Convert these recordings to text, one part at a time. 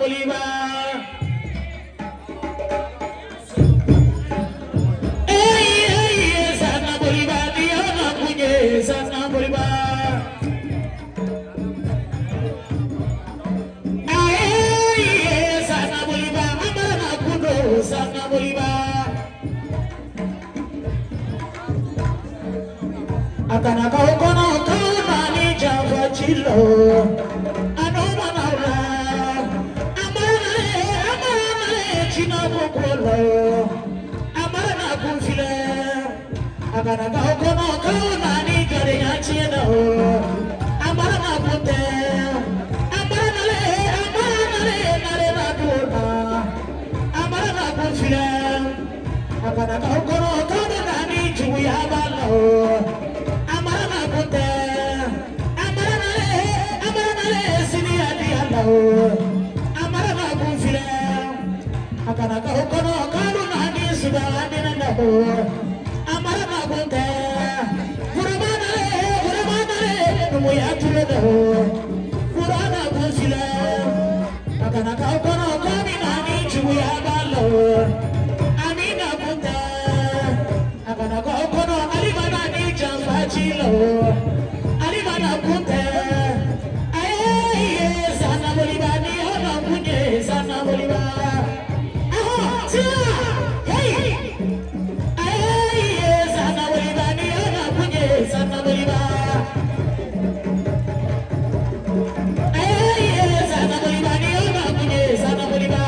Bolívar. Sana Bolívar, Diana Punye, Sana Bolívar. Sana Bolívar, Amana Kudo, Sana Bolívar. Akana Kaukona, Kaunani Java Chilo. Anomanala, Amana, China Pokolo, Amana Kunfile. Akana Kaukona, Kaunani Karina Chino. Amana Punte, Amana, Narena Pura, Amana Kunfile. Akana Kaukona, Kaunani Chuyabalo. Amara Bufile, Akanaka Okono, Karunani, Sudan, Amara Bunte, Puramana, we are together, Purana Bufile, Akanaka Okono, Kaminani, Chuyabalo, Amina Bunte, Akanaka Okono, Alimanani, Jambachilo, Alimana Bunte. Sana Bolívar, Diana Punye, Sana Bolívar. Hey! Sana Bolívar, Diana Punye, Sana Bolívar. Sana Bolívar, Diana Punye, Sana Bolívar.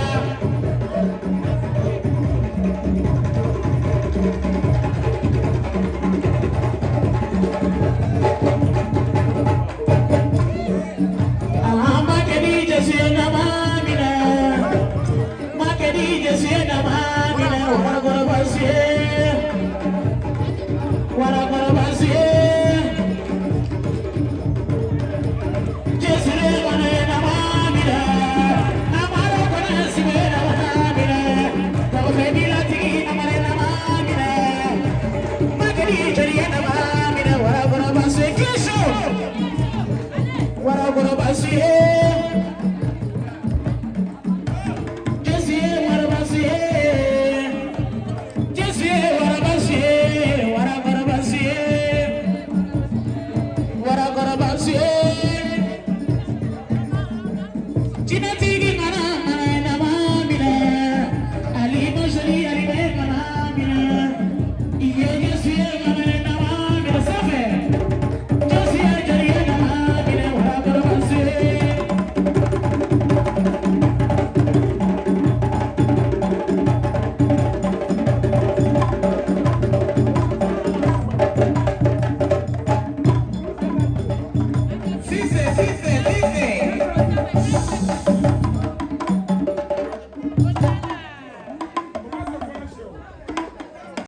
Sí.